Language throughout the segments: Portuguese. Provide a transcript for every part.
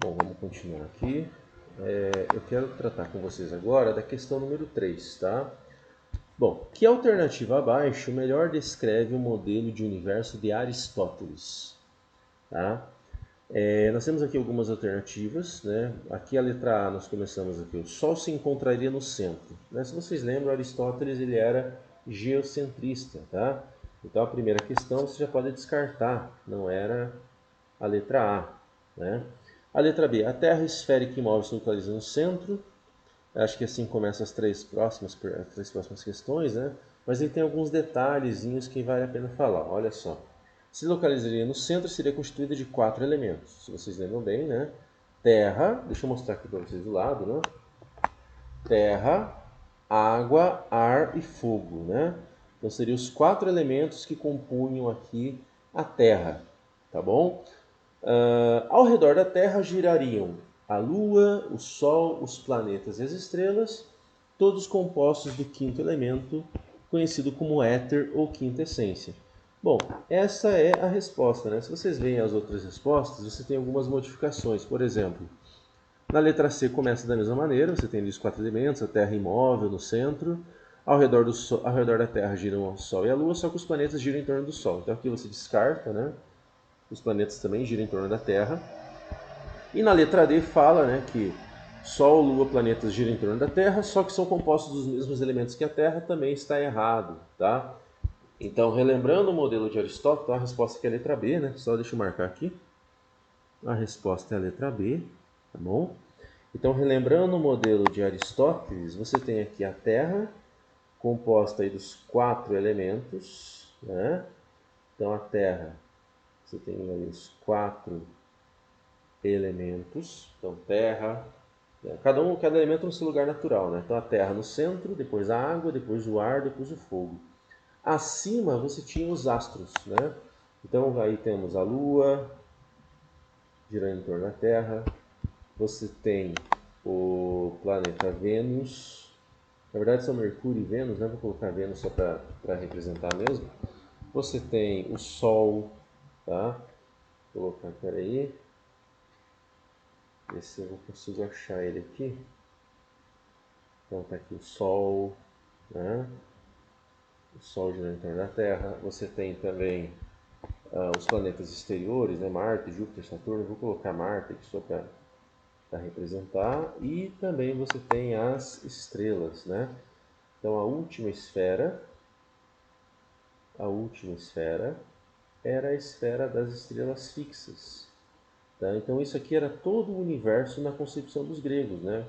Bom, vamos continuar aqui. Eu quero tratar com vocês agora da questão número 3, tá? Bom, que alternativa abaixo melhor descreve o modelo de universo de Aristóteles? Tá? Nós temos aqui algumas alternativas, né? Aqui a letra A, nós começamos aqui, o Sol se encontraria no centro, né? Se vocês lembram, Aristóteles ele era geocentrista, tá? Então a primeira questão você já pode descartar, não era a letra A, né? A letra B, a Terra esférica imóvel se localiza no centro. Acho que assim começam as três próximas questões, né? Mas ele tem alguns detalhezinhos que vale a pena falar. Olha só. Se localizaria no centro, seria constituída de 4 elementos. Se vocês lembram bem, né? Terra, deixa eu mostrar aqui para vocês do lado, né? Terra, água, ar e fogo, né? Então seriam os 4 elementos que compunham aqui a Terra, tá bom? Ao redor da Terra girariam a Lua, o Sol, os planetas e as estrelas, todos compostos do quinto elemento, conhecido como éter ou quinta essência. Bom, essa é a resposta, né? Se vocês veem as outras respostas, você tem algumas modificações. Por exemplo, na letra C começa da mesma maneira, você tem ali os 4 elementos, a Terra imóvel no centro, ao redor da Terra giram o Sol e a Lua, só que os planetas giram em torno do Sol. Então aqui você descarta, né? Os planetas também giram em torno da Terra. E na letra D fala, né, que Sol, Lua, planetas giram em torno da Terra, só que são compostos dos mesmos elementos que a Terra, também está errado, tá? Então, relembrando o modelo de Aristóteles, a resposta aqui é a letra B, né? Só deixa eu marcar aqui. A resposta é a letra B, tá bom? Então, relembrando o modelo de Aristóteles, você tem aqui a Terra, composta aí dos 4 elementos, né? Então, a Terra, você tem aí os 4 elementos. Então, terra, cada elemento no seu lugar natural, né? Então, a terra no centro, depois a água, depois o ar, depois o fogo. Acima você tinha os astros, né? Então, aí temos a Lua girando em torno da Terra. Você tem o planeta Vênus. Na verdade são Mercúrio e Vênus, né? Vou colocar Vênus só para representar mesmo. Você tem o Sol, tá? Vou colocar, peraí. Ver se eu consigo achar ele aqui. Então tá aqui o Sol, né? O Sol girando em torno da Terra. Você tem também os planetas exteriores, né? Marte, Júpiter, Saturno. Vou colocar Marte aqui só para representar. E também você tem as estrelas, né? Então a última esfera era a esfera das estrelas fixas. Tá? Então isso aqui era todo o universo na concepção dos gregos, né?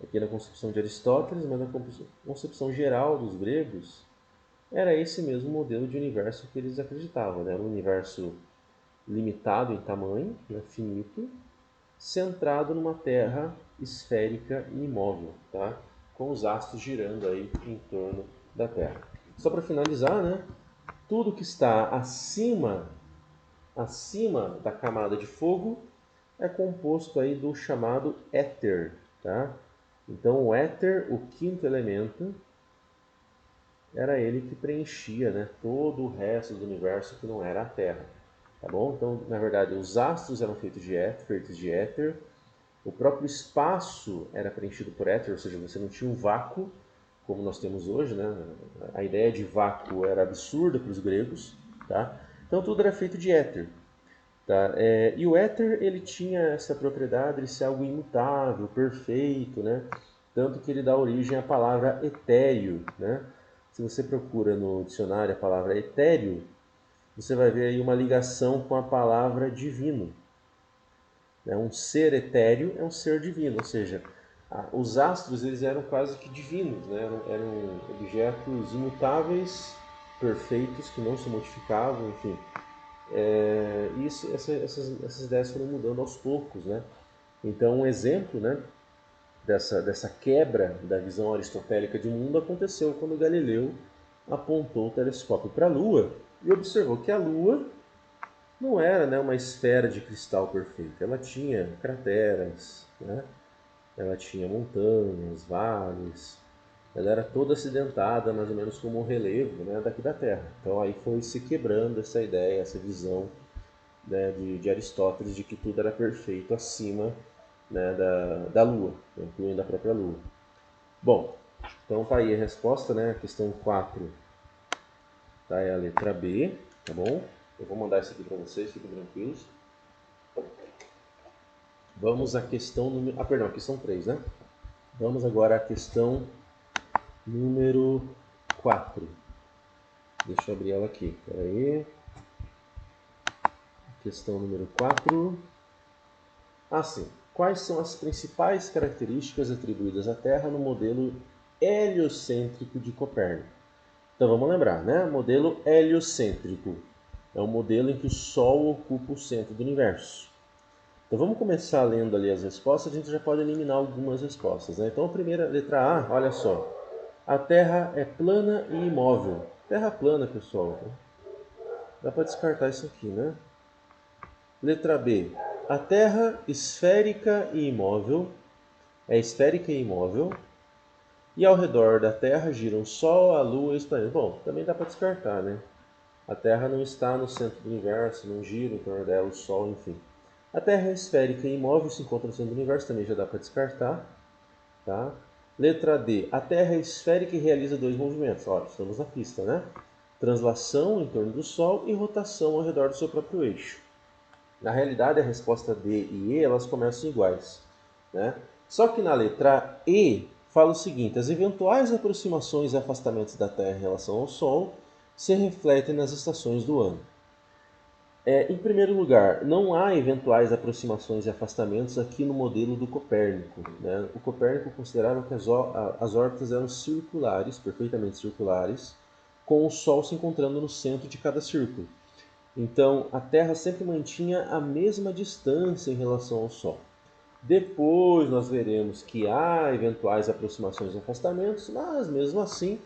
Aqui na concepção de Aristóteles, mas na concepção geral dos gregos, era esse mesmo modelo de universo que eles acreditavam, né? Um universo limitado em tamanho, né? Finito, centrado numa Terra esférica e imóvel, tá? Com os astros girando aí em torno da Terra. Só para finalizar, né? Tudo que está acima da camada de fogo é composto aí do chamado éter, tá? Então o éter, o quinto elemento, era ele que preenchia, né, todo o resto do universo que não era a Terra, tá bom? Então, na verdade, os astros eram feitos de éter, o próprio espaço era preenchido por éter, ou seja, você não tinha um vácuo como nós temos hoje, né? A ideia de vácuo era absurda para os gregos, tá? Então tudo era feito de éter. Tá? E o éter ele tinha essa propriedade de ser algo imutável, perfeito, né? Tanto que ele dá origem à palavra etéreo, né? Se você procura no dicionário a palavra etéreo, você vai ver aí uma ligação com a palavra divino. Um ser etéreo é um ser divino, ou seja, os astros eles eram quase que divinos, né? Eram objetos imutáveis, perfeitos, que não se modificavam, enfim. Essas ideias foram mudando aos poucos, né? Então, um exemplo, né, dessa quebra da visão aristotélica de mundo aconteceu quando Galileu apontou o telescópio para a Lua e observou que a Lua não era, né, uma esfera de cristal perfeita. Ela tinha crateras, né? Ela tinha montanhas, vales. Ela era toda acidentada, mais ou menos como um relevo, né, daqui da Terra. Então aí foi se quebrando essa ideia, essa visão, né, de Aristóteles de que tudo era perfeito acima né, da Lua, incluindo a própria Lua. Bom, então tá aí a resposta, né? A questão 4 tá, é a letra B, tá bom? Eu vou mandar isso aqui para vocês, fiquem tranquilos. Vamos à questão número... perdão, a questão 3, né? Vamos agora à questão número 4. Deixa eu abrir ela aqui, peraí. Questão número 4. Sim. Quais são as principais características atribuídas à Terra no modelo heliocêntrico de Copérnico? Então vamos lembrar, né? Modelo heliocêntrico é um modelo em que o Sol ocupa o centro do universo. Então vamos começar lendo ali as respostas, a gente já pode eliminar algumas respostas, né? Então a primeira, letra A, olha só. A Terra é plana e imóvel. Terra plana, pessoal. Dá para descartar isso aqui, né? Letra B. A Terra esférica e imóvel. É esférica e imóvel. E ao redor da Terra giram o Sol, a Lua e os planetas. Bom, também dá para descartar, né? A Terra não está no centro do universo, não gira em torno dela, o Sol, enfim. A Terra é esférica e imóvel, se encontra no centro do universo, também já dá para descartar. Tá? Letra D. A Terra é esférica e realiza dois movimentos. Olha, estamos na pista, né? Translação em torno do Sol e rotação ao redor do seu próprio eixo. Na realidade, a resposta D e E elas começam iguais, né? Só que na letra E fala o seguinte: as eventuais aproximações e afastamentos da Terra em relação ao Sol se refletem nas estações do ano. Em primeiro lugar, não há eventuais aproximações e afastamentos aqui no modelo do Copérnico, né? O Copérnico considerava que as órbitas eram circulares, perfeitamente circulares, com o Sol se encontrando no centro de cada círculo. Então, a Terra sempre mantinha a mesma distância em relação ao Sol. Depois nós veremos que há eventuais aproximações e afastamentos, mas mesmo assim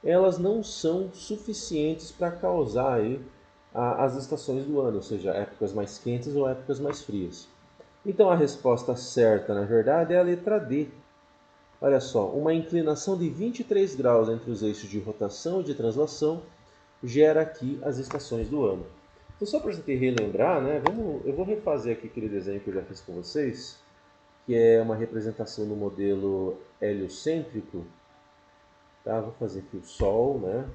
elas não são suficientes para causar aí as estações do ano, ou seja, épocas mais quentes ou épocas mais frias. Então a resposta certa, na verdade, é a letra D. Olha só, uma inclinação de 23 graus entre os eixos de rotação e de translação gera aqui as estações do ano. Então, só para a gente relembrar, né, eu vou refazer aqui aquele desenho que eu já fiz com vocês, que é uma representação no modelo heliocêntrico. Tá? Vou fazer aqui o Sol, né?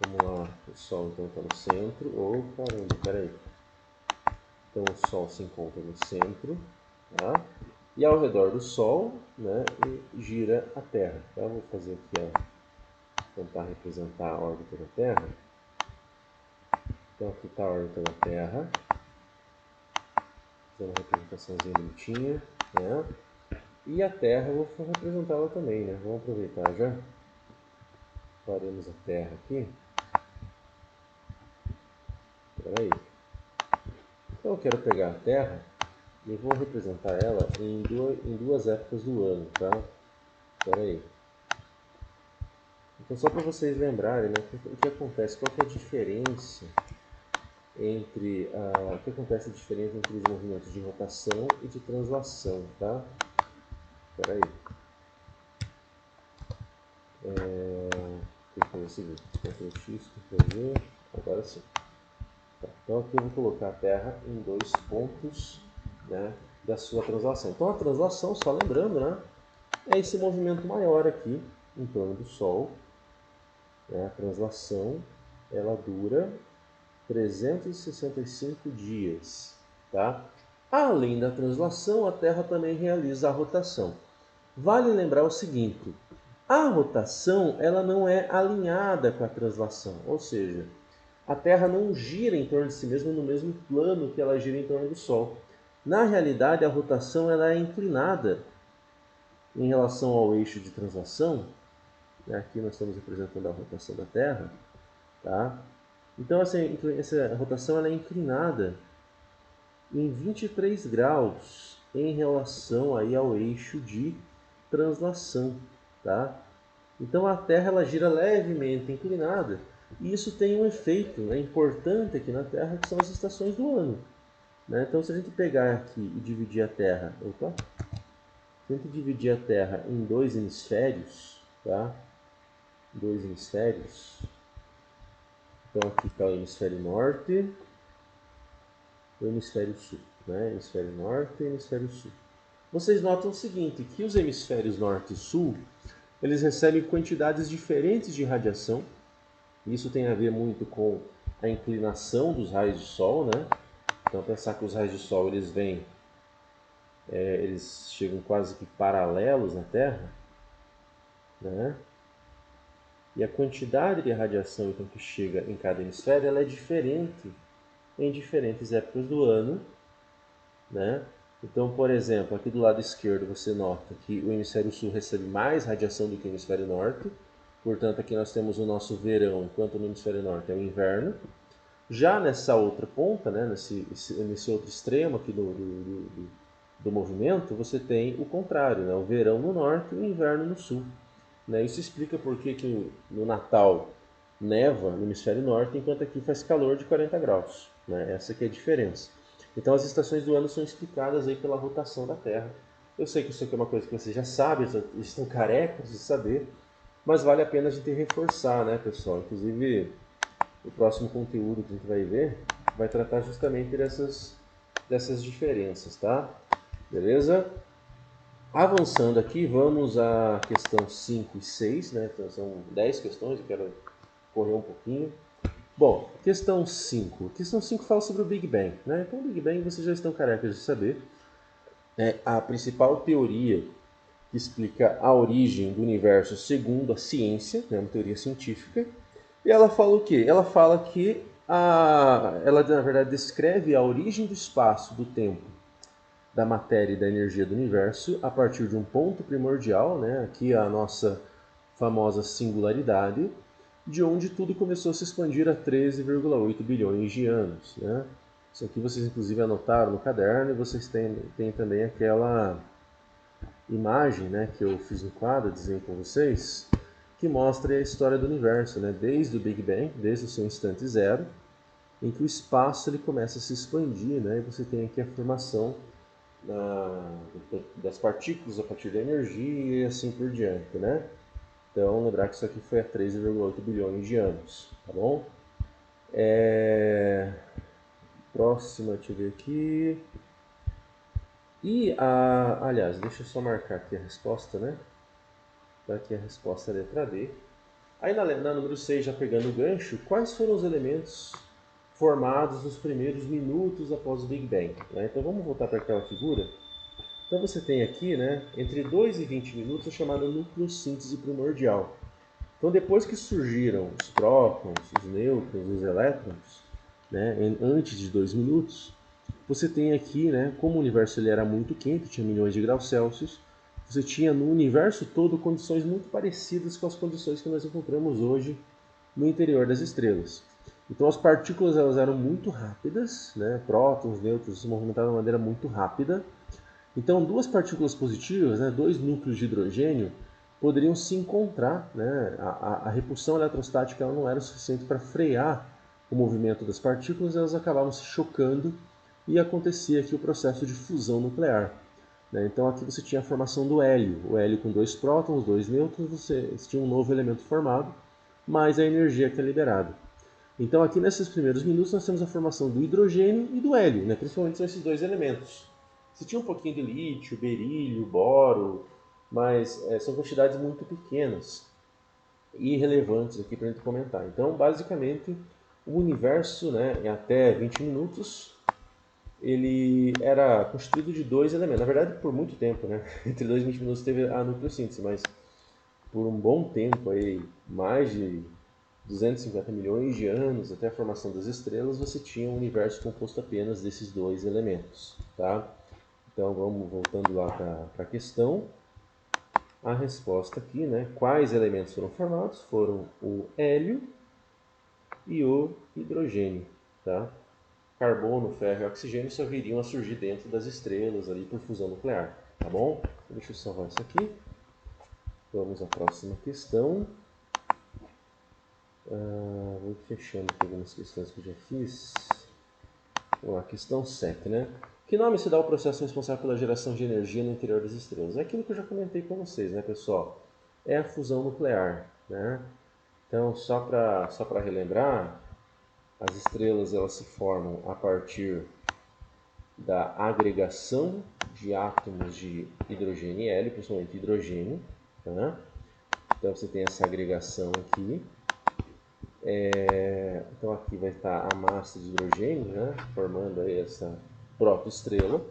Vamos lá, o Sol então está no centro. Caramba, peraí. Então o Sol se encontra no centro, tá? E ao redor do Sol, né, gira a Terra. Tá? Vou fazer aqui, ó, tentar representar a órbita da Terra. Então aqui está a órbita da Terra. Uma representaçãozinha bonitinha, né? E a Terra eu vou representá-la também, né? Vamos aproveitar já. Faremos a Terra aqui. Espera aí. Então eu quero pegar a Terra e vou representar ela em duas épocas do ano, tá? Espera aí. Então só para vocês lembrarem, né? O que acontece, qual que é a diferença entre o que acontece a diferença entre os movimentos de rotação e de translação, tá? Espera aí. Vou fazer o seguinte, Ctrl X, Ctrl V, agora sim. Tá, então aqui eu vou colocar a Terra em dois pontos, né, da sua translação. Então a translação, só lembrando, né, é esse movimento maior aqui em torno do Sol. Né, a translação ela dura 365 dias. Tá? Além da translação, a Terra também realiza a rotação. Vale lembrar o seguinte: a rotação ela não é alinhada com a translação, ou seja, a Terra não gira em torno de si mesma no mesmo plano que ela gira em torno do Sol. Na realidade, a rotação ela é inclinada em relação ao eixo de translação. Aqui nós estamos representando a rotação da Terra. Tá? Então, essa rotação ela é inclinada em 23 graus em relação aí ao eixo de translação. Tá? Então a Terra ela gira levemente inclinada e isso tem um efeito, né, importante aqui na Terra, que são as estações do ano. Né? Então se a gente pegar aqui e dividir a Terra, se a gente dividir a Terra em dois hemisférios, tá? Dois hemisférios. Então aqui está o hemisfério norte o hemisfério sul, né? Hemisfério norte e hemisfério sul. Vocês notam o seguinte, que os hemisférios norte e sul, eles recebem quantidades diferentes de radiação. Isso tem a ver muito com a inclinação dos raios de sol, né? Então pensar que os raios de sol eles vêm, eles chegam quase que paralelos na Terra, né? E a quantidade de radiação então, que chega em cada hemisfério ela é diferente em diferentes épocas do ano, né? Então, por exemplo, aqui do lado esquerdo você nota que o hemisfério sul recebe mais radiação do que o hemisfério norte. Portanto, aqui nós temos o nosso verão, enquanto no hemisfério norte é o inverno. Já nessa outra ponta, né, nesse outro extremo aqui do movimento, você tem o contrário, né, o verão no norte e o inverno no sul. Né? Isso explica por que no Natal neva no hemisfério norte, enquanto aqui faz calor de 40 graus. Né? Essa que é a diferença. Então as estações do ano são explicadas aí pela rotação da Terra. Eu sei que isso aqui é uma coisa que vocês já sabem, estão carecas de saber, mas vale a pena a gente reforçar, né, pessoal? Inclusive, o próximo conteúdo que a gente vai ver vai tratar justamente dessas diferenças, tá? Beleza? Avançando aqui, vamos à questão 5 e 6, né? Então, são 10 questões, eu quero correr um pouquinho. Bom, questão 5. Questão 5 fala sobre o Big Bang, né? Então, o Big Bang vocês já estão carecas de saber. É a principal teoria que explica a origem do universo segundo a ciência, né? Uma teoria científica. E ela fala o quê? Ela fala que ela, na verdade, descreve a origem do espaço, do tempo, da matéria e da energia do universo a partir de um ponto primordial, né? Aqui a nossa famosa singularidade, de onde tudo começou a se expandir há 13,8 bilhões de anos. Né? Isso aqui vocês inclusive anotaram no caderno e vocês têm também aquela imagem, né, que eu fiz no quadro, desenho com vocês, que mostra a história do universo, né? Desde o Big Bang, desde o seu instante zero, em que o espaço ele começa a se expandir, né? E você tem aqui a formação das partículas a partir da energia e assim por diante, né? Então, lembrar que isso aqui foi há 13,8 bilhões de anos, tá bom? Próxima, deixa eu ver aqui. Aliás, deixa eu só marcar aqui a resposta, né? Tá aqui a resposta, letra D. Aí na número 6, já pegando o gancho, quais foram os elementos formados nos primeiros minutos após o Big Bang? Né? Então vamos voltar para aquela figura. Então você tem aqui, né, entre 2 e 20 minutos, a chamada nucleossíntese primordial. Então depois que surgiram os prótons, os nêutrons, os elétrons, né, antes de 2 minutos, você tem aqui, né, como o universo ele era muito quente, tinha milhões de graus Celsius, você tinha no universo todo condições muito parecidas com as condições que nós encontramos hoje no interior das estrelas. Então as partículas elas eram muito rápidas, né, prótons, nêutrons se movimentavam de maneira muito rápida. Então duas partículas positivas, né, dois núcleos de hidrogênio, poderiam se encontrar. Né, a repulsão eletrostática ela não era o suficiente para frear o movimento das partículas, elas acabavam se chocando e acontecia aqui o processo de fusão nuclear. Né? Então aqui você tinha a formação do hélio, o hélio com dois prótons, dois nêutrons, você tinha um novo elemento formado, mais a energia que é liberada. Então aqui nesses primeiros minutos nós temos a formação do hidrogênio e do hélio, né? Principalmente são esses dois elementos. Você tinha um pouquinho de lítio, berílio, boro, mas são quantidades muito pequenas e irrelevantes aqui para a gente comentar. Então basicamente o universo, né, em até 20 minutos, ele era constituído de dois elementos. Na verdade, por muito tempo, né? Entre 2 e 20 minutos teve a nucleossíntese, mas por um bom tempo, aí, mais de 250 milhões de anos até a formação das estrelas, você tinha um universo composto apenas desses dois elementos. Tá? Então vamos voltando lá para a questão. A resposta aqui, né? Quais elementos foram formados? Foram o hélio e o hidrogênio. Tá? Carbono, ferro e oxigênio só viriam a surgir dentro das estrelas ali por fusão nuclear, tá bom? Deixa eu salvar isso aqui. Vamos à próxima questão. Vou fechando aqui algumas questões que eu já fiz. Vamos lá, questão 7, né? Que nome se dá ao processo responsável pela geração de energia no interior das estrelas? É aquilo que eu já comentei com vocês, né, pessoal? É a fusão nuclear, né? Então, só para relembrar, as estrelas elas se formam a partir da agregação de átomos de hidrogênio e hélio, principalmente hidrogênio. Tá? Então você tem essa agregação aqui. Então aqui vai estar a massa de hidrogênio, né? Formando aí essa protoestrela.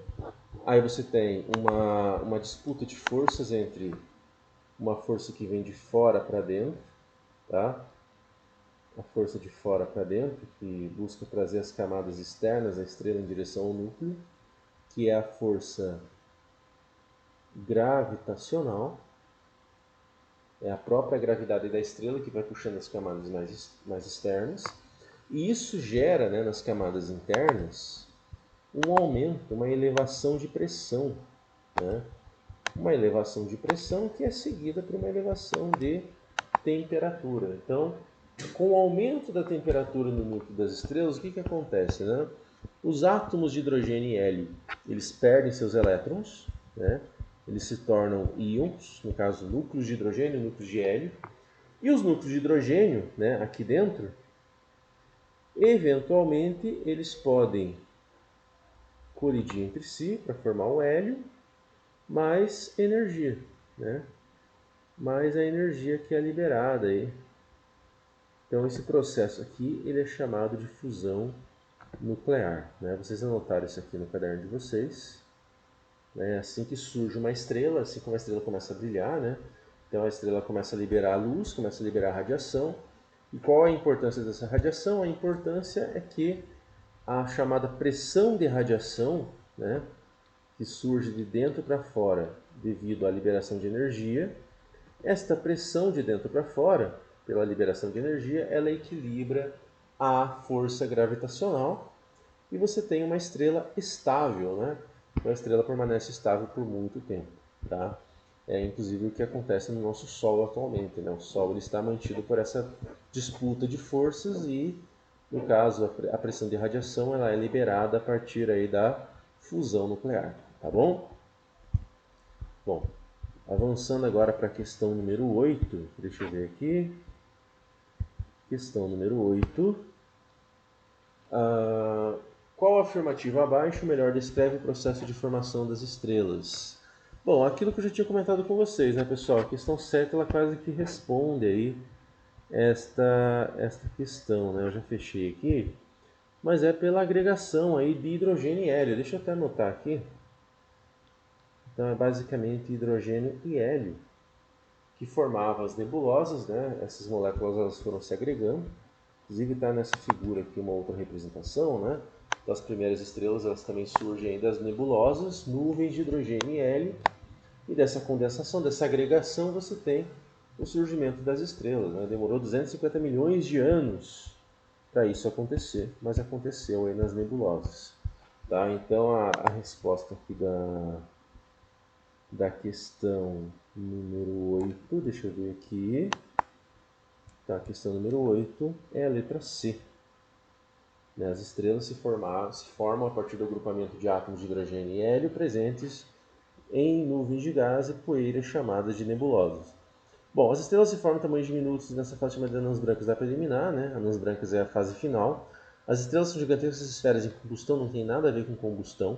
Aí você tem uma disputa de forças entre uma força que vem de fora para dentro, tá? A força de fora para dentro, que busca trazer as camadas externas da estrela em direção ao núcleo, que é a força gravitacional. É a própria gravidade da estrela que vai puxando as camadas mais externas. E isso gera, né, nas camadas internas um aumento, uma elevação de pressão. Né? Uma elevação de pressão que é seguida por uma elevação de temperatura. Então, com o aumento da temperatura no núcleo das estrelas, o que acontece? Né? Os átomos de hidrogênio e hélio, eles perdem seus elétrons, né? Eles se tornam íons, no caso núcleos de hidrogênio e núcleos de hélio. E os núcleos de hidrogênio, né, aqui dentro, eventualmente eles podem colidir entre si para formar o hélio, mais energia, né? Mais a energia que é liberada aí. Então esse processo aqui ele é chamado de fusão nuclear, né? Vocês anotaram isso aqui no caderno de vocês. Né? Assim que surge uma estrela, assim como a estrela começa a brilhar, né? Então a estrela começa a liberar luz, começa a liberar radiação. E qual a importância dessa radiação? A importância é que a chamada pressão de radiação, né, que surge de dentro para fora devido à liberação de energia, esta pressão de dentro para fora, pela liberação de energia, ela equilibra a força gravitacional e você tem uma estrela estável, né? Então a estrela permanece estável por muito tempo, tá? É inclusive o que acontece no nosso Sol atualmente, né? O Sol ele está mantido por essa disputa de forças e, no caso, a pressão de radiação ela é liberada a partir aí da fusão nuclear, tá bom? Bom, avançando agora para a questão número 8, deixa eu ver aqui. Questão número 8. Qual afirmativa abaixo melhor descreve o processo de formação das estrelas? Bom, aquilo que eu já tinha comentado com vocês, né, pessoal? A questão certa ela quase que responde aí esta questão, né? Eu já fechei aqui, mas é pela agregação aí de hidrogênio e hélio. Deixa eu até anotar aqui. Então é basicamente hidrogênio e hélio que formavam as nebulosas, né? Essas moléculas elas foram se agregando. Inclusive está nessa figura aqui uma outra representação, né? Então, as primeiras estrelas elas também surgem aí das nebulosas, nuvens de hidrogênio e hélio, e dessa condensação, dessa agregação, você tem o surgimento das estrelas. Né? Demorou 250 milhões de anos para isso acontecer, mas aconteceu aí nas nebulosas. Tá? Então a resposta aqui da questão número 8, deixa eu ver aqui. Tá, a questão número 8 é a letra C. As estrelas se formam a partir do agrupamento de átomos de hidrogênio e hélio presentes em nuvens de gás e poeira chamadas de nebulosas. Bom, as estrelas se formam em tamanhos diminutos nessa fase chamada de anãs brancas da preliminar, né? Anãs brancas é a fase final. As estrelas são gigantescas esferas em combustão, não tem nada a ver com combustão.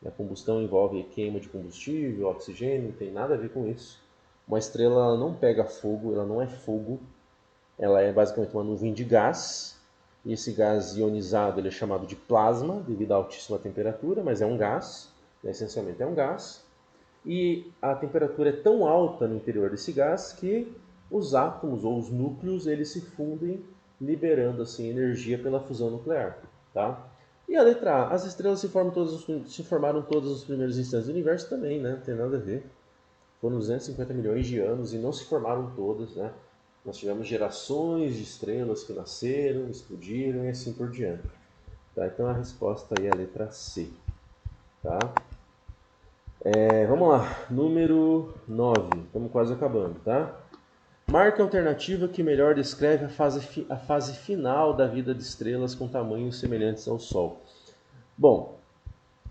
A combustão envolve queima de combustível, oxigênio, não tem nada a ver com isso. Uma estrela ela não pega fogo, ela não é fogo, ela é basicamente uma nuvem de gás. E esse gás ionizado ele é chamado de plasma devido à altíssima temperatura, mas é um gás, né? Essencialmente é um gás. E a temperatura é tão alta no interior desse gás que os átomos ou os núcleos eles se fundem, liberando assim energia pela fusão nuclear, tá? E a letra A, as estrelas se formaram todos os primeiros instantes do universo também, né? Não tem nada a ver. Foram 250 milhões de anos e não se formaram todas, né? Nós tivemos gerações de estrelas que nasceram, explodiram e assim por diante. Tá? Então a resposta aí é a letra C. Tá? Vamos lá, número 9, estamos quase acabando, tá? Marque a alternativa que melhor descreve a fase final da vida de estrelas com tamanhos semelhantes ao Sol. Bom,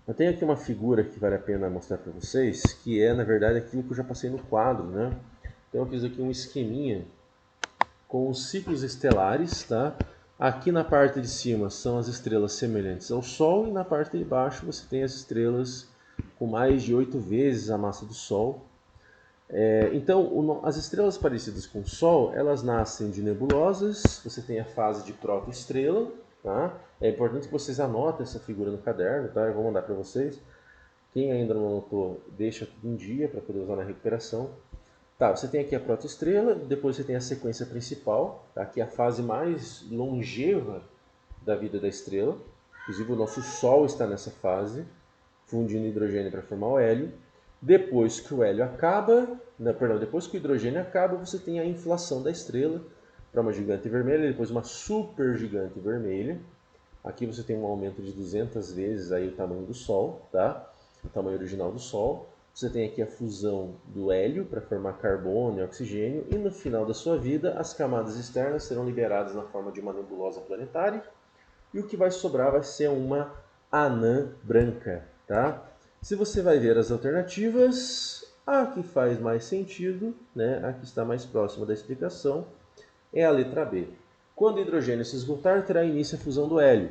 eu tenho aqui uma figura que vale a pena mostrar para vocês, que é, na verdade, aquilo que eu já passei no quadro, né? Então eu fiz aqui um esqueminha com os ciclos estelares, tá? Aqui na parte de cima são as estrelas semelhantes ao Sol e na parte de baixo você tem as estrelas com mais de 8 vezes a massa do Sol. Então, as estrelas parecidas com o Sol, elas nascem de nebulosas, você tem a fase de protoestrela, tá? É importante que vocês anotem essa figura no caderno, tá? Eu vou mandar para vocês. Quem ainda não anotou, deixa tudo em dia para poder usar na recuperação. Tá, você tem aqui a protoestrela, depois você tem a sequência principal, tá? Que é a fase mais longeva da vida da estrela. Inclusive o nosso Sol está nessa fase, fundindo hidrogênio para formar o hélio. Depois que o hélio acaba, depois que o hidrogênio acaba, você tem a inflação da estrela para uma gigante vermelha, depois uma supergigante vermelha. Aqui você tem um aumento de 200 vezes aí o tamanho do Sol, tá? O tamanho original do Sol. Você tem aqui a fusão do hélio para formar carbono e oxigênio, e no final da sua vida as camadas externas serão liberadas na forma de uma nebulosa planetária, e o que vai sobrar vai ser uma anã branca, tá? Se você vai ver as alternativas, a que faz mais sentido, né, a que está mais próxima da explicação, é a letra B. Quando o hidrogênio se esgotar, terá início a fusão do hélio.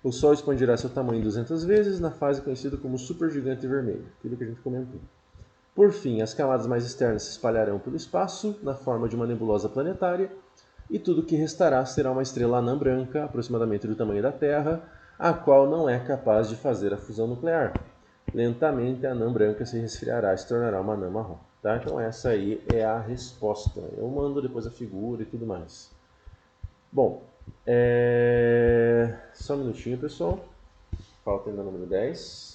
O Sol expandirá seu tamanho 200 vezes na fase conhecida como supergigante vermelho, aquilo que a gente comentou. Por fim, as camadas mais externas se espalharão pelo espaço na forma de uma nebulosa planetária, e tudo o que restará será uma estrela anã branca, aproximadamente do tamanho da Terra, a qual não é capaz de fazer a fusão nuclear. Lentamente a anã branca se resfriará e se tornará uma anã marrom. Tá? Então essa aí é a resposta. Eu mando depois a figura e tudo mais. Bom, só um minutinho, pessoal. Falta ainda o número 10.